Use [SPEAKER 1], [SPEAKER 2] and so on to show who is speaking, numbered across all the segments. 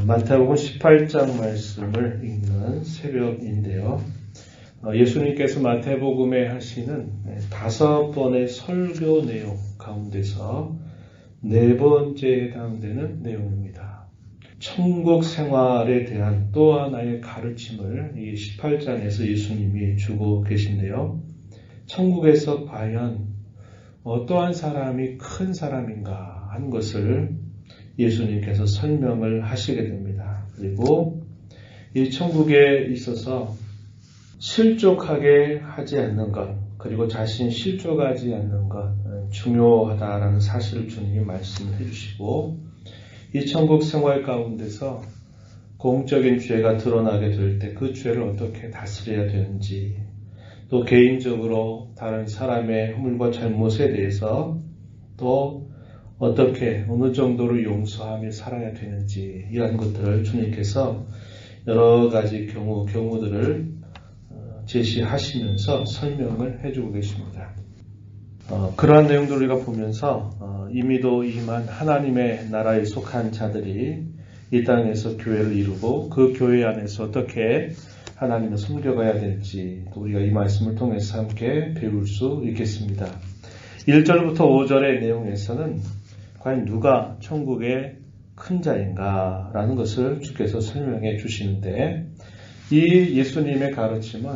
[SPEAKER 1] 마태복음 18장 말씀을 읽는 새벽인데요. 예수님께서 마태복음에 하시는 5번의 설교 내용 가운데서 4번째에 해당되는 내용입니다. 천국 생활에 대한 또 하나의 가르침을 이 18장에서 예수님이 주고 계신데요. 천국에서 과연 어떠한 사람이 큰 사람인가 하는 것을 예수님께서 설명을 하시게 됩니다. 그리고 이 천국에 있어서 실족하게 하지 않는 것, 그리고 자신 실족하지 않는 것 중요하다라는 사실을 주님이 말씀을 해주시고, 이 천국 생활 가운데서 공적인 죄가 드러나게 될 때 그 죄를 어떻게 다스려야 되는지, 또 개인적으로 다른 사람의 허물과 잘못에 대해서 또 어떻게 어느 정도로 용서하며 살아야 되는지, 이런 것들을 주님께서 여러 가지 경우들을 제시하시면서 설명을 해주고 계십니다. 그러한 내용들을 우리가 보면서 이미도 임한 하나님의 나라에 속한 자들이 이 땅에서 교회를 이루고 그 교회 안에서 어떻게 하나님을 섬겨가야 될지 우리가 이 말씀을 통해서 함께 배울 수 있겠습니다. 1절부터 5절의 내용에서는 과연 누가 천국의 큰 자인가 라는 것을 주께서 설명해 주시는데, 이 예수님의 가르침은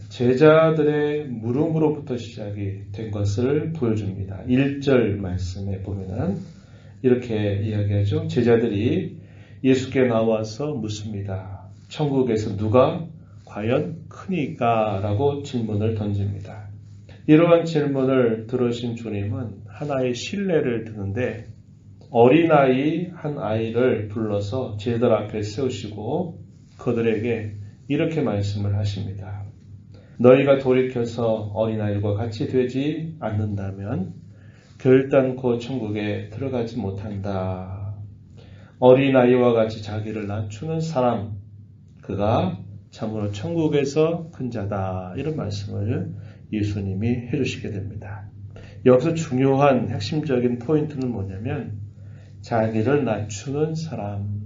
[SPEAKER 1] 제자들의 물음으로부터 시작이 된 것을 보여줍니다. 1절 말씀에 보면은 이렇게 이야기하죠. 제자들이 예수께 나와서 묻습니다. 천국에서 누가 과연 크니까? 라고 질문을 던집니다. 이러한 질문을 들으신 주님은 하나의 신뢰를 드는데, 어린아이 한 아이를 불러서 제자들 앞에 세우시고 그들에게 이렇게 말씀을 하십니다. 너희가 돌이켜서 어린아이들과 같이 되지 않는다면 결단코 천국에 들어가지 못한다. 어린아이와 같이 자기를 낮추는 사람, 그가 참으로 천국에서 큰 자다. 이런 말씀을 예수님이 해주시게 됩니다. 여기서 중요한 핵심적인 포인트는 뭐냐면 자기를 낮추는 사람,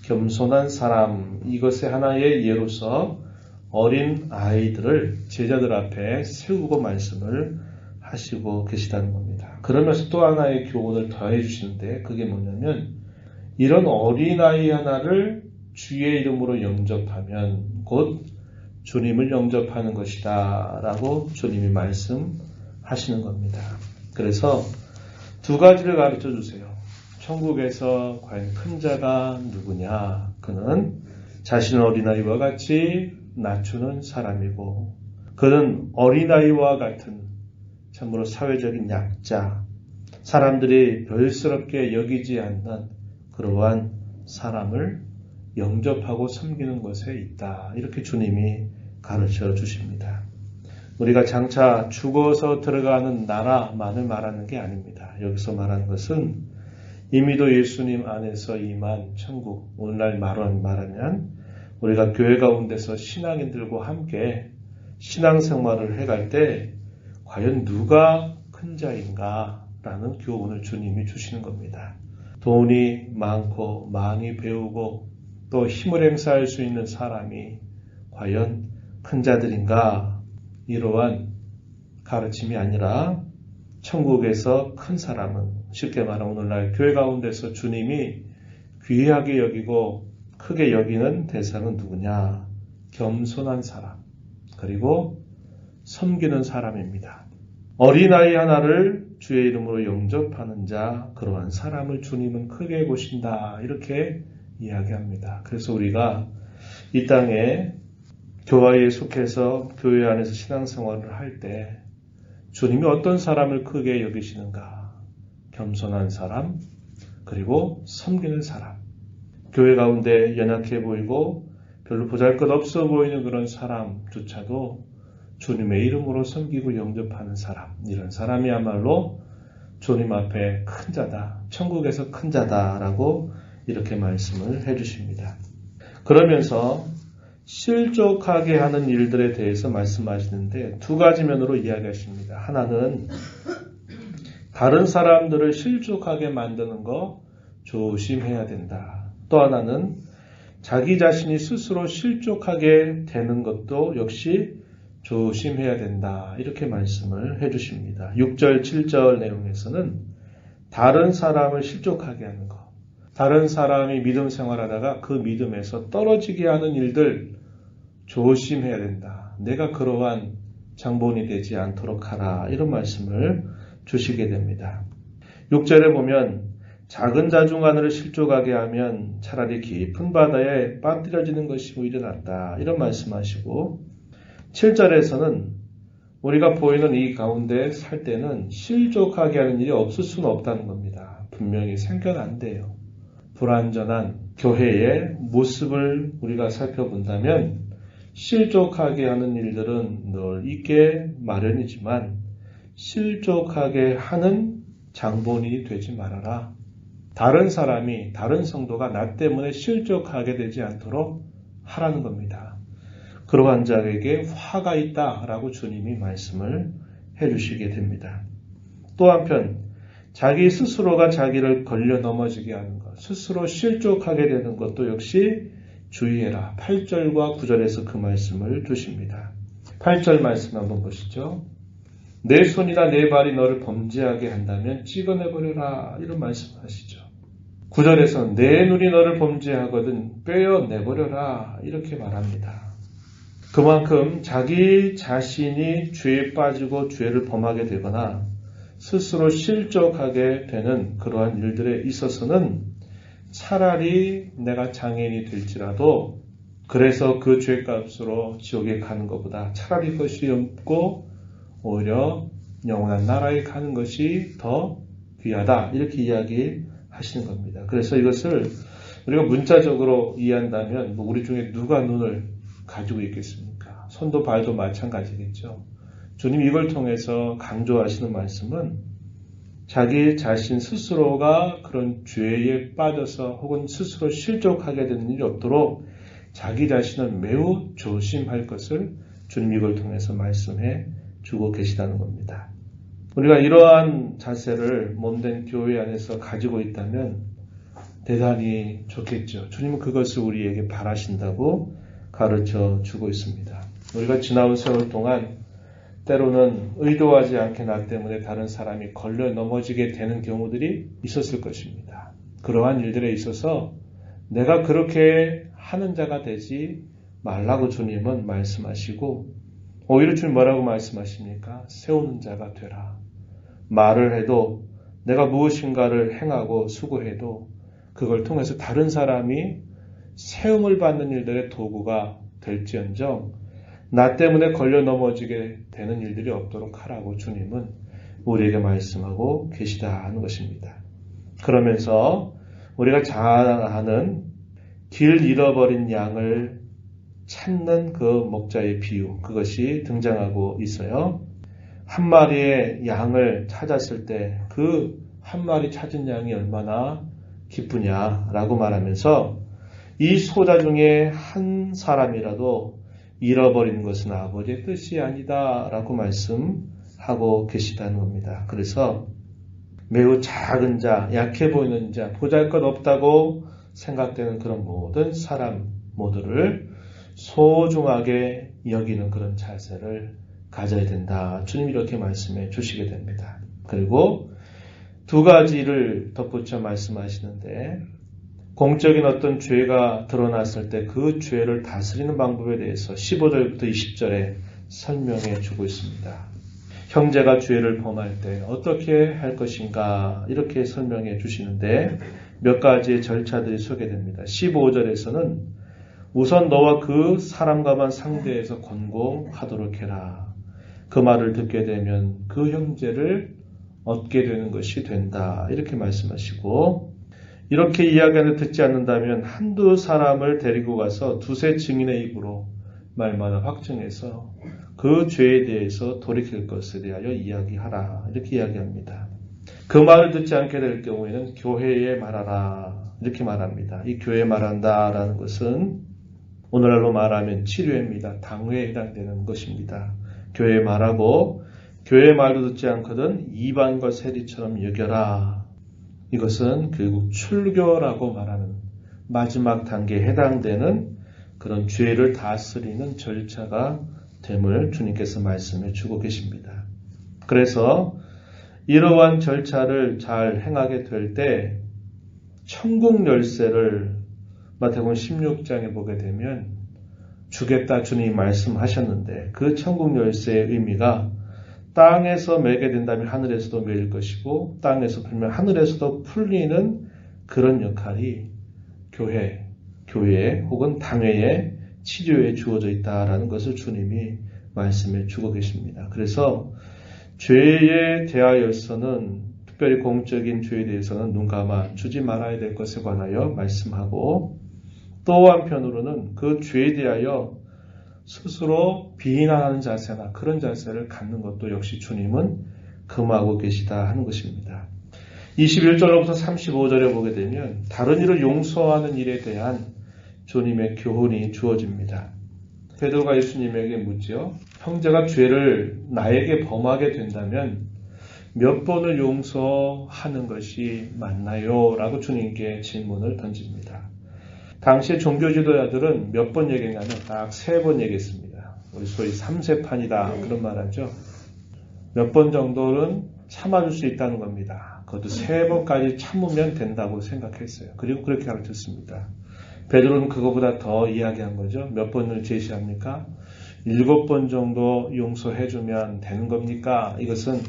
[SPEAKER 1] 겸손한 사람, 이것의 하나의 예로서 어린 아이들을 제자들 앞에 세우고 말씀을 하시고 계시다는 겁니다. 그러면서 또 하나의 교훈을 더해 주시는데, 그게 뭐냐면 이런 어린아이 하나를 주의 이름으로 영접하면 곧 주님을 영접하는 것이다 라고 주님이 말씀하시는 겁니다. 그래서 두 가지를 가르쳐 주세요. 천국에서 과연 큰 자가 누구냐? 그는 자신을 어린아이와 같이 낮추는 사람이고, 그는 어린아이와 같은 참으로 사회적인 약자, 사람들이 별스럽게 여기지 않는 그러한 사람을 영접하고 섬기는 것에 있다. 이렇게 주님이 가르쳐 주십니다. 우리가 장차 죽어서 들어가는 나라만을 말하는 게 아닙니다. 여기서 말하는 것은 이미도 예수님 안에서 임한 천국, 오늘날 말하면 우리가 교회 가운데서 신앙인들과 함께 신앙생활을 해갈 때 과연 누가 큰 자인가 라는 교훈을 주님이 주시는 겁니다. 돈이 많고 많이 배우고 또 힘을 행사할 수 있는 사람이 과연 큰 자들인가? 이러한 가르침이 아니라 천국에서 큰 사람은, 쉽게 말하면 오늘날 교회 가운데서 주님이 귀하게 여기고 크게 여기는 대상은 누구냐? 겸손한 사람, 그리고 섬기는 사람입니다. 어린아이 하나를 주의 이름으로 영접하는 자, 그러한 사람을 주님은 크게 보신다. 이렇게 이야기합니다. 그래서 우리가 이 땅에 교회에 속해서 교회 안에서 신앙생활을 할 때 주님이 어떤 사람을 크게 여기시는가? 겸손한 사람, 그리고 섬기는 사람. 교회 가운데 연약해 보이고 별로 보잘것없어 보이는 그런 사람조차도 주님의 이름으로 섬기고 영접하는 사람, 이런 사람이야말로 주님 앞에 큰 자다, 천국에서 큰 자다라고 이렇게 말씀을 해주십니다. 그러면서 실족하게 하는 일들에 대해서 말씀하시는데 두 가지 면으로 이야기하십니다. 하나는 다른 사람들을 실족하게 만드는 거 조심해야 된다. 또 하나는 자기 자신이 스스로 실족하게 되는 것도 역시 조심해야 된다. 이렇게 말씀을 해주십니다. 6절, 7절 내용에서는 다른 사람을 실족하게 하는 것, 다른 사람이 믿음 생활하다가 그 믿음에서 떨어지게 하는 일들 조심해야 된다. 내가 그러한 장본이 되지 않도록 하라. 이런 말씀을 주시게 됩니다. 6절에 보면 작은 자 중 하나를 실족하게 하면 차라리 깊은 바다에 빠뜨려지는 것이 오히려 낫다. 이런 말씀하시고 7절에서는 우리가 보이는 이 가운데 살 때는 실족하게 하는 일이 없을 수는 없다는 겁니다. 분명히 생겨난대요. 불완전한 교회의 모습을 우리가 살펴본다면 실족하게 하는 일들은 늘 있게 마련이지만 실족하게 하는 장본인이 되지 말아라. 다른 사람이, 다른 성도가 나 때문에 실족하게 되지 않도록 하라는 겁니다. 그러한 자에게 화가 있다라고 주님이 말씀을 해주시게 됩니다. 또 한편 자기 스스로가 자기를 걸려 넘어지게 하는 것, 스스로 실족하게 되는 것도 역시 주의해라. 8절과 9절에서 그 말씀을 주십니다. 8절 말씀 한번 보시죠. 내 손이나 내 발이 너를 범죄하게 한다면 찍어내버려라. 이런 말씀을 하시죠. 9절에서 내 눈이 너를 범죄하거든 빼어내버려라. 이렇게 말합니다. 그만큼 자기 자신이 죄에 빠지고 죄를 범하게 되거나 스스로 실족하게 되는 그러한 일들에 있어서는 차라리 내가 장애인이 될지라도 그래서 그 죄값으로 지옥에 가는 것보다 차라리 그것이 없고 오히려 영원한 나라에 가는 것이 더 귀하다. 이렇게 이야기하시는 겁니다. 그래서 이것을 우리가 문자적으로 이해한다면 우리 중에 누가 눈을 가지고 있겠습니까? 손도 발도 마찬가지겠죠. 주님 이걸 통해서 강조하시는 말씀은 자기 자신 스스로가 그런 죄에 빠져서 혹은 스스로 실족하게 되는 일이 없도록 자기 자신을 매우 조심할 것을 주님 이걸 통해서 말씀해 주고 계시다는 겁니다. 우리가 이러한 자세를 몸된 교회 안에서 가지고 있다면 대단히 좋겠죠. 주님은 그것을 우리에게 바라신다고 가르쳐 주고 있습니다. 우리가 지나온 세월 동안 때로는 의도하지 않게 나 때문에 다른 사람이 걸려 넘어지게 되는 경우들이 있었을 것입니다. 그러한 일들에 있어서 내가 그렇게 하는 자가 되지 말라고 주님은 말씀하시고 오히려 주님 뭐라고 말씀하십니까? 세우는 자가 되라. 말을 해도 내가 무엇인가를 행하고 수고해도 그걸 통해서 다른 사람이 세움을 받는 일들의 도구가 될지언정 나 때문에 걸려 넘어지게 되는 일들이 없도록 하라고 주님은 우리에게 말씀하고 계시다는 것입니다. 그러면서 우리가 잘 아는 길 잃어버린 양을 찾는 그 목자의 비유, 그것이 등장하고 있어요. 한 마리의 양을 찾았을 때 그 한 마리 찾은 양이 얼마나 기쁘냐라고 말하면서 이 소자 중에 한 사람이라도 잃어버리는 것은 아버지의 뜻이 아니다 라고 말씀하고 계시다는 겁니다. 그래서 매우 작은 자, 약해 보이는 자, 보잘것없다고 생각되는 그런 모든 사람 모두를 소중하게 여기는 그런 자세를 가져야 된다. 주님이 이렇게 말씀해 주시게 됩니다. 그리고 두 가지를 덧붙여 말씀하시는데 공적인 어떤 죄가 드러났을 때 그 죄를 다스리는 방법에 대해서 15절부터 20절에 설명해 주고 있습니다. 형제가 죄를 범할 때 어떻게 할 것인가 이렇게 설명해 주시는데 몇 가지의 절차들이 소개됩니다. 15절에서는 우선 너와 그 사람과만 상대해서 권고하도록 해라. 그 말을 듣게 되면 그 형제를 얻게 되는 것이 된다. 이렇게 말씀하시고 이렇게 이야기하는 듣지 않는다면 한두 사람을 데리고 가서 두세 증인의 입으로 말마다 확증해서 그 죄에 대해서 돌이킬 것에 대하여 이야기하라. 이렇게 이야기합니다. 그 말을 듣지 않게 될 경우에는 교회에 말하라. 이렇게 말합니다. 이 교회에 말한다라는 것은 오늘날로 말하면 치료입니다. 당회에 해당되는 것입니다. 교회에 말하고 교회의 말도 듣지 않거든 이방과 세리처럼 여겨라. 이것은 결국 출교라고 말하는 마지막 단계에 해당되는 그런 죄를 다스리는 절차가 됨을 주님께서 말씀해 주고 계십니다. 그래서 이러한 절차를 잘 행하게 될 때 천국 열쇠를 마태복음 16장에 보게 되면 주겠다 주님이 말씀하셨는데 그 천국 열쇠의 의미가 땅에서 매게 된다면 하늘에서도 매일 것이고 땅에서 풀면 하늘에서도 풀리는 그런 역할이 교회 혹은 당회의 치료에 주어져 있다라는 것을 주님이 말씀해 주고 계십니다. 그래서 죄에 대하여서는 특별히 공적인 죄에 대해서는 눈 감아 주지 말아야 될 것에 관하여 말씀하고 또 한편으로는 그 죄에 대하여 스스로 비난하는 자세나 그런 자세를 갖는 것도 역시 주님은 금하고 계시다 하는 것입니다. 21절로부터 35절에 보게 되면 다른 이를 용서하는 일에 대한 주님의 교훈이 주어집니다. 베드로가 예수님에게 묻죠. 형제가 죄를 나에게 범하게 된다면 몇 번을 용서하는 것이 맞나요? 라고 주님께 질문을 던집니다. 당시의 종교 지도자들은 몇 번 얘기했냐면 딱 3번 얘기했습니다. 우리 소위 3세판이다 그런 말 하죠. 몇 번 정도는 참아줄 수 있다는 겁니다. 그것도 3번까지 참으면 된다고 생각했어요. 그리고 그렇게 가르쳤습니다. 베드로는 그거보다 더 이야기한 거죠. 몇 번을 제시합니까? 7번 정도 용서해주면 되는 겁니까? 이것은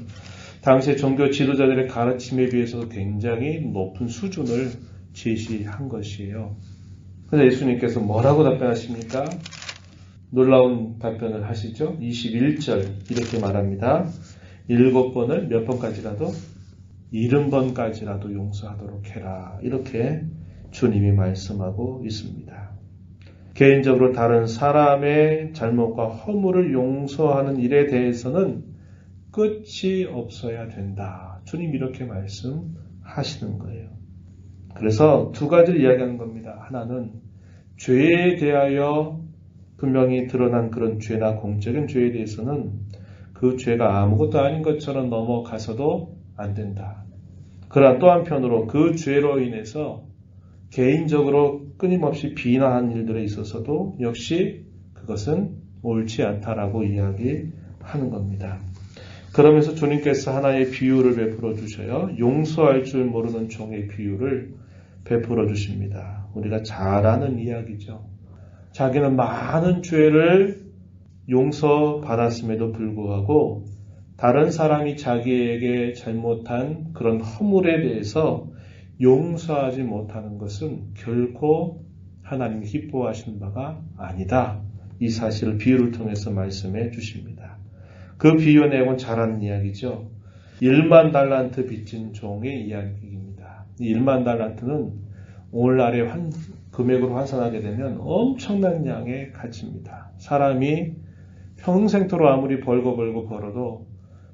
[SPEAKER 1] 당시의 종교 지도자들의 가르침에 비해서 굉장히 높은 수준을 제시한 것이에요. 그래서 예수님께서 뭐라고 답변하십니까? 놀라운 답변을 하시죠. 21절 이렇게 말합니다. 7번을 몇 번까지라도 70번까지라도 용서하도록 해라. 이렇게 주님이 말씀하고 있습니다. 개인적으로 다른 사람의 잘못과 허물을 용서하는 일에 대해서는 끝이 없어야 된다. 주님 이렇게 말씀하시는 거예요. 그래서 2가지를 이야기하는 겁니다. 하나는 죄에 대하여 분명히 드러난 그런 죄나 공적인 죄에 대해서는 그 죄가 아무것도 아닌 것처럼 넘어가서도 안 된다. 그러나 또 한편으로 그 죄로 인해서 개인적으로 끊임없이 비난하는 일들에 있어서도 역시 그것은 옳지 않다라고 이야기하는 겁니다. 그러면서 주님께서 하나의 비유를 베풀어 주셔요. 용서할 줄 모르는 종의 비유를 베풀어 주십니다. 우리가 잘 아는 이야기죠. 자기는 많은 죄를 용서받았음에도 불구하고 다른 사람이 자기에게 잘못한 그런 허물에 대해서 용서하지 못하는 것은 결코 하나님이 기뻐하시는 바가 아니다. 이 사실을 비유를 통해서 말씀해 주십니다. 그 비유 내용은 잘 아는 이야기죠. 1만 달란트 빚진 종의 이야기입니다. 이 1만 달란트는 오늘날의 금액으로 환산하게 되면 엄청난 양의 가치입니다. 사람이 평생토록 아무리 벌고 벌어도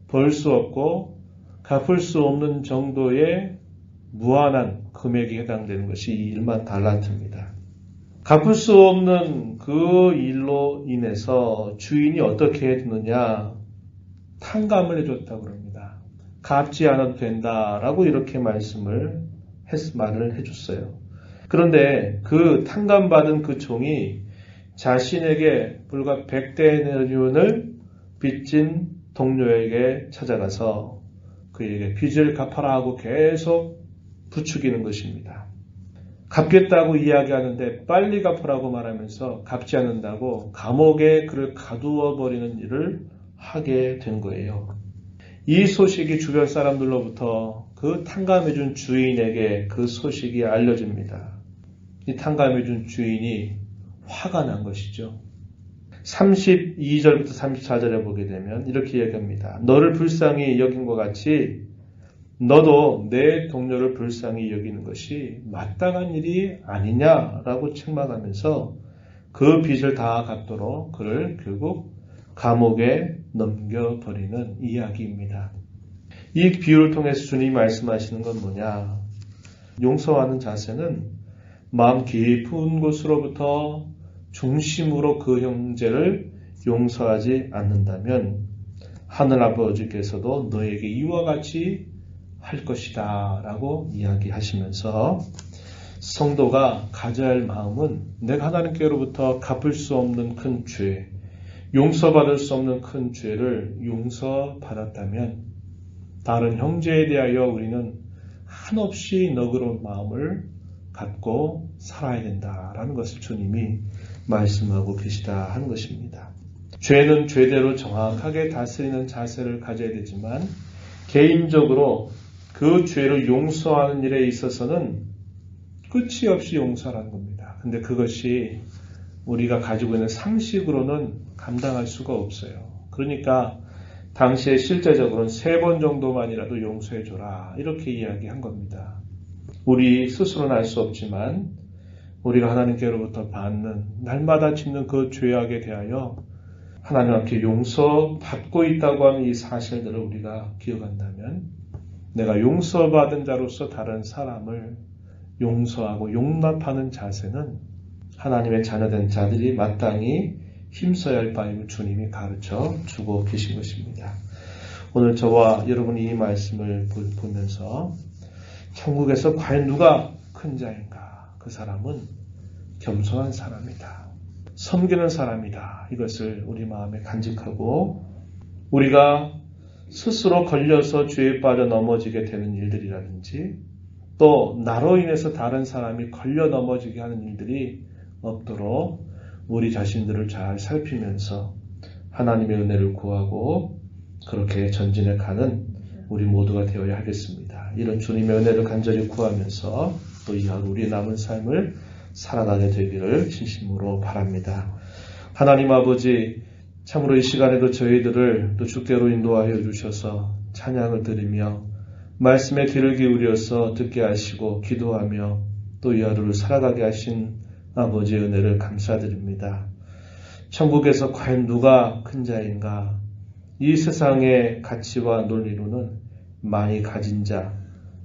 [SPEAKER 1] 벌 수 없고 갚을 수 없는 정도의 무한한 금액이 해당되는 것이 이 1만 달란트입니다. 갚을 수 없는 그 일로 인해서 주인이 어떻게 해주느냐? 탕감을 해줬다고 합니다. 갚지 않아도 된다라고 이렇게 말을 해줬어요. 그런데 그 탕감받은 그 종이 자신에게 불과 100데나리온을 빚진 동료에게 찾아가서 그에게 빚을 갚아라 하고 계속 부추기는 것입니다. 갚겠다고 이야기하는데 빨리 갚으라고 말하면서 갚지 않는다고 감옥에 그를 가두어 버리는 일을 하게 된 거예요. 이 소식이 주변 사람들로부터 그 탕감해준 주인에게 그 소식이 알려집니다. 이 탕감해준 주인이 화가 난 것이죠. 32절부터 34절에 보게 되면 이렇게 얘기합니다. 너를 불쌍히 여긴 것 같이 너도 내 동료를 불쌍히 여기는 것이 마땅한 일이 아니냐라고 책망하면서 그 빚을 다 갚도록 그를 결국 감옥에 넘겨버리는 이야기입니다. 이 비유를 통해서 주님이 말씀하시는 건 뭐냐? 용서하는 자세는 마음 깊은 곳으로부터 중심으로 그 형제를 용서하지 않는다면 하늘 아버지께서도 너에게 이와 같이 할 것이다 라고 이야기하시면서 성도가 가져야 할 마음은 내가 하나님께로부터 갚을 수 없는 큰 죄, 용서받을 수 없는 큰 죄를 용서받았다면 다른 형제에 대하여 우리는 한없이 너그러운 마음을 갖고 살아야 된다라는 것을 주님이 말씀하고 계시다 하는 것입니다. 죄는 죄대로 정확하게 다스리는 자세를 가져야 되지만 개인적으로 그 죄를 용서하는 일에 있어서는 끝이 없이 용서하는 겁니다. 근데 그것이 우리가 가지고 있는 상식으로는 감당할 수가 없어요. 그러니까 당시에 실제적으로는 3번 정도만이라도 용서해줘라 이렇게 이야기한 겁니다. 우리 스스로는 알 수 없지만 우리가 하나님께로부터 받는 날마다 짓는 그 죄악에 대하여 하나님 앞에 용서받고 있다고 하는 이 사실들을 우리가 기억한다면 내가 용서받은 자로서 다른 사람을 용서하고 용납하는 자세는 하나님의 자녀된 자들이 마땅히 힘써야 할 바임을 주님이 가르쳐 주고 계신 것입니다. 오늘 저와 여러분이 이 말씀을 보면서 천국에서 과연 누가 큰 자인가? 그 사람은 겸손한 사람이다. 섬기는 사람이다. 이것을 우리 마음에 간직하고 우리가 스스로 걸려서 죄에 빠져 넘어지게 되는 일들이라든지 또 나로 인해서 다른 사람이 걸려 넘어지게 하는 일들이 없도록 우리 자신들을 잘 살피면서 하나님의 은혜를 구하고 그렇게 전진해 가는 우리 모두가 되어야 하겠습니다. 이런 주님의 은혜를 간절히 구하면서 또 이 하루 우리 남은 삶을 살아가게 되기를 진심으로 바랍니다. 하나님 아버지, 참으로 이 시간에도 저희들을 또 주께로 인도하여 주셔서 찬양을 드리며 말씀에 귀를 기울여서 듣게 하시고 기도하며 또 이 하루를 살아가게 하신 아버지의 은혜를 감사드립니다. 천국에서 과연 누가 큰 자인가? 이 세상의 가치와 논리로는 많이 가진 자,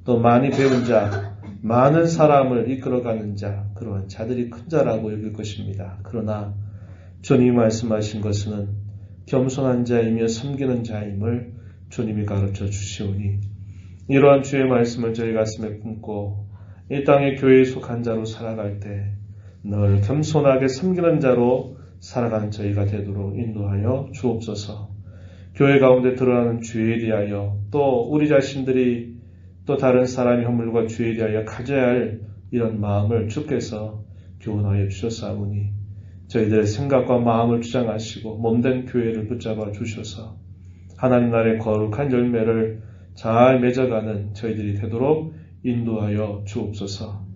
[SPEAKER 1] 또 많이 배운 자, 많은 사람을 이끌어가는 자, 그러한 자들이 큰 자라고 여길 것입니다. 그러나 주님이 말씀하신 것은 겸손한 자이며 섬기는 자임을 주님이 가르쳐 주시오니 이러한 주의 말씀을 저희 가슴에 품고 이 땅의 교회에 속한 자로 살아갈 때 늘 겸손하게 섬기는 자로 살아가는 저희가 되도록 인도하여 주옵소서. 교회 가운데 드러나는 죄에 대하여 또 우리 자신들이 또 다른 사람의 허물과 죄에 대하여 가져야 할 이런 마음을 주께서 교훈하여 주셨사오니 저희들의 생각과 마음을 주장하시고 몸된 교회를 붙잡아 주셔서 하나님 나라의 거룩한 열매를 잘 맺어가는 저희들이 되도록 인도하여 주옵소서.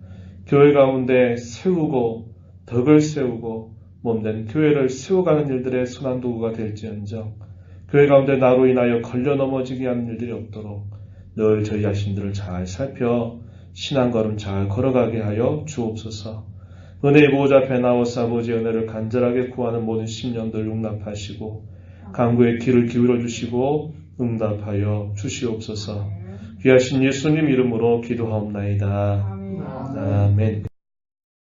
[SPEAKER 1] 교회 가운데 세우고 덕을 세우고 몸된 교회를 세워가는 일들의 순환도구가 될지언정 교회 가운데 나로 인하여 걸려 넘어지게 하는 일들이 없도록 늘 저희 자신들을 잘 살펴 신앙걸음 잘 걸어가게 하여 주옵소서. 은혜의 보호자 앞에 나와서 아버지의 은혜를 간절하게 구하는 모든 심령들 용납하시고 간구의 귀를 기울여 주시고 응답하여 주시옵소서. 귀하신 예수님 이름으로 기도하옵나이다. 아멘.